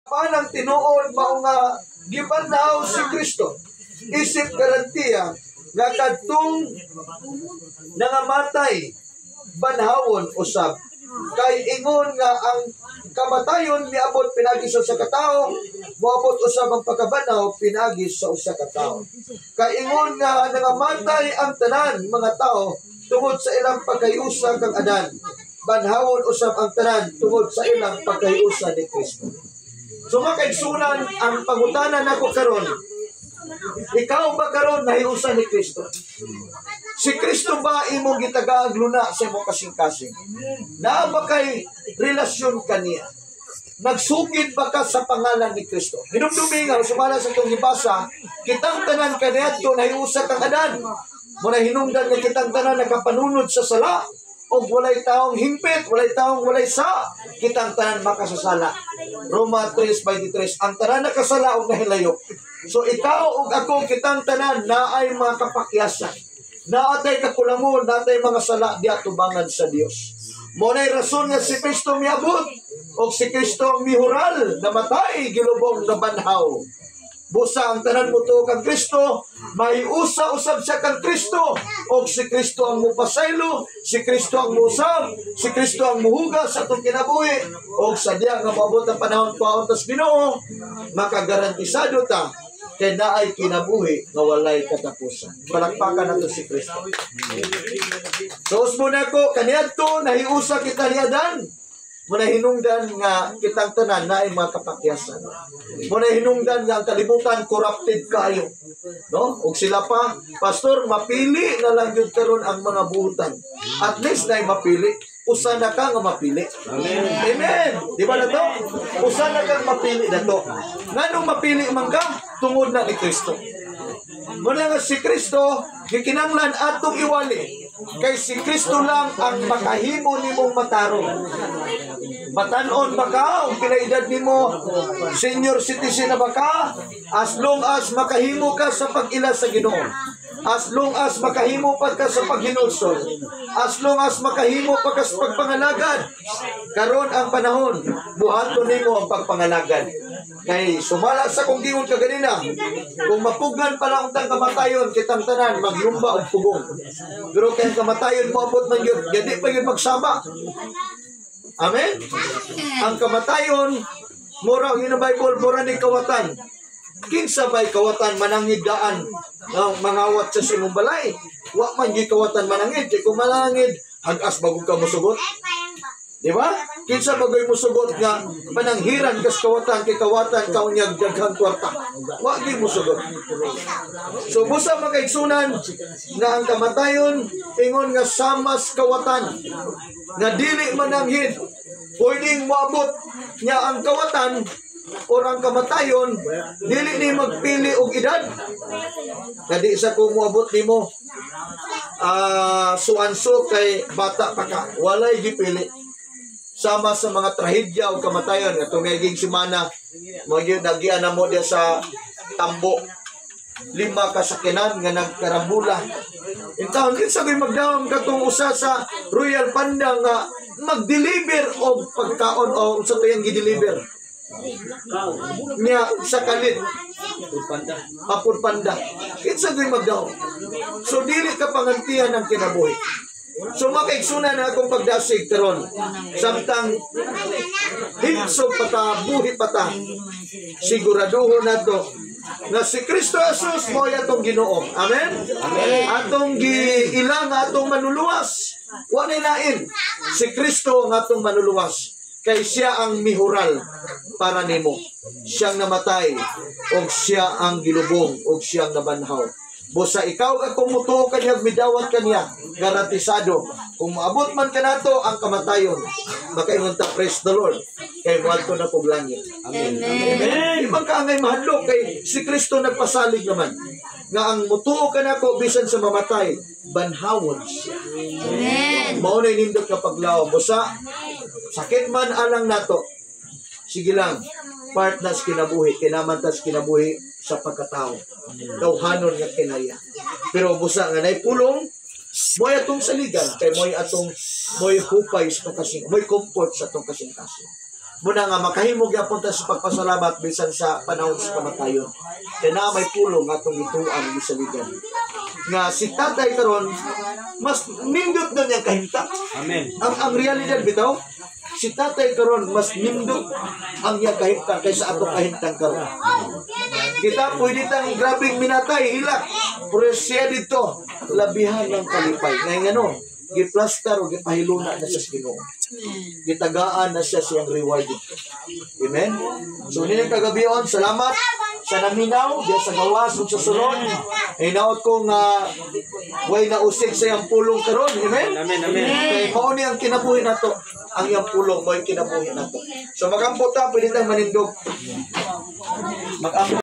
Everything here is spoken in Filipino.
Panang tinuod mao nga gibanhaw si Kristo. Isip garantiya nga kadtong nangamatay banhawon usab. Kay ingon nga ang kamatayon niabot pinagi sa usa ka tawo, moabot usab ang pagkabanhaw pinagi sa usa ka tawo. Kay ingon nga nangamatay ang tanan mga tawo tungod sa ilang pagkayusa kang adan. Banhawon usab ang tanan tungod sa ilang pagkayusa ni Kristo. So makaigsunan ang pangutanan nako karon. Ikaw ba karon nahiusa ni Kristo? Si Kristo ba imong gitagaag luna sa imong kasing-kasing? Naa ba kay relasyon kaniya? Nagsugid ba ka sa pangalan ni Kristo? Hinumdumi nga sumala sa itong ibasa, kitang tanan kaniadto nahiusa kang adan. Muna hinungdan nga kitang tanan nakapanunod sa sala. O walay taong himpit, walay taong walay sa, kitang tanan makasasala. Roma 3:23, ang tanan nakasala o nahilayo. So ikaw o ako, kitang tanan na ay mga kapakyasan. Naatay kakulangon, naatay mga sala di atubangan sa Dios. Muna'y rason nga si Kristo miabot, o si Kristo ang mihural, namatay, gilubong na banhaw. Busa ang tanan mo to kang Kristo, may usa-usab siya kang Kristo, o si Kristo ang mupasaylo, si Kristo ang musab, si Kristo ang muhugas sa itong kinabuhi, o sa diya nga maabot ang panahon paon tas Ginoo, makagarantisado ta, kaya naay kinabuhi nga walay katapusan. Palakpakan nato si Kristo. So, muna ko, kaniadto, nahiusa kita ni Adan, muna hinungdan nga kitang tanan na ay mga kapakyasan. Muna hinungdan nga ang kalibutan corrupted kayo. No? Ug sila pa, pastor, mapili na lang yun karon ang mga buhutan. At least na mapili. Usa na ka nga mapili. Amen. Amen. Di ba na to? Usa na kang mapili na to. Nganong mapili man ka? Tungod na ni Kristo. Muna nga si Kristo, gikinanglan atong iwali. Kay si Kristo lang ang makahimo nimong matarong. Matanon ba ka? Ang pinaedad nimo, senior citizen na ba ka? As long as makahimo ka sa pag-ila sa Ginoo. As long as makahimo pa ka sa paghinulsol. As long as makahimo pa ka sa pagpangalagad. Karon ang panahon, buhaton nimo ang pagpangalagad. Kay sumala sa kung gingon ka ganina, kung mapugan pa lang ang kamatayon, kitang tanan, maglumba o pugong. Pero kaya kamatayon mo abot man yun, hindi pa yun magsama. Amen? Ang kamatayon, mura, yun ang Bible, mura ni kawatan. Kinsa ba'y kawatan manangid daan ng mangawat sa simong balay? Wa man gi kawatan manangid. Kung manangid, hagas bago ka musugot. Di ba? Kinsa bagoy musugot nga pananghiran kas kawatan kay kawatan kaunyag daghang kwarta. Wa gi musugot. So busa makaigsunan nga ang kamatayon ingon nga samas kawatan nga dili mananghid. Pwedeng moabot niya ang kawatan o ang kamatayon, dili ni magpili og edad. Kadi sa kung moabot nimo suanso kay bata pa ka, walay gipili. Sama sa mga trahedya o kamatayon nga tumiging semana mo gyud nagian na mo dia sa tambo. 5 kasakinan nga nagkarambula. Intaon kinsa gyud magdawom katong usa sa Royal Panda nga mag-deliver og pagkaon o sa tuyang gi-deliver niya sa kalit apod panda. Kinsa gyud magdaw. So dili ka pangantihan ng kinabuhi. So makaigsunan na akong pagdasig karon samtang hinsog pata buhi pata siguraduho nato na si Kristo Jesus mo atong Ginoo. Amen. Amen. Atong giilang atong manuluwas. Wa lain si Kristo ang atong manuluwas. Kay siya ang mihural para nimo. Siyang namatay o siya ang gilubong o siyang nabanhaw. Busa ikaw ako mutuo kanya, midawat kanya, garantisado. Kung maabot man ka nato ang kamatayon, makaingon ta, praise the Lord. Kay muadto na kog langit. Amen. Amen. Ibang ka angay mahadlok kay si Kristo nagpasalig naman. Nga ang mutuo ka nako bisan sa mamatay, banhawon siya. Amen. Mao na nindot ka paglaom. Busa sakit man alang nato, sige lang, part na sa kinabuhi, kinamantas kinabuhi sa pagkatao. Tawhanon nga kinaya. Pero busa nga naipulong, mo'y atong saligan, kay mo'y atong, mo'y hupay sa itong kasing, mo'y comfort sa itong kasing-kasing. muna nga makahimog yapon ta sa pagpasalamat bisan sa panahon sa kamatayon. Kaya na may pulong atong ituan ni saligan. Nga si tatay karon mas nindot na niyang kahimta. Amen. Ang realidad bitaw, si tatay karon mas nindot ang iyang kahimta kaysa ato kahimtang karon. Kita pwede tang grabing minatay hilak, pero siya dito labihan ng kalipay. Ngayon ano, giplastar o gipahiluna na siya sa Ginoo. Gitagaan na siya siyang reward dito. Amen? So, nilang kagabion, salamat sa naminaw, diya sa gawas ug sa sulod. Hinaot ko nga way na usig sa iyang pulong karon. Amen? Amen, amen. Kaya mao ni ang kinabuhi nato. Ang iyang pulong mo ang kinabuhi nato. So, mag-ambot ta, pwede tayong manindog. Mag-ambot.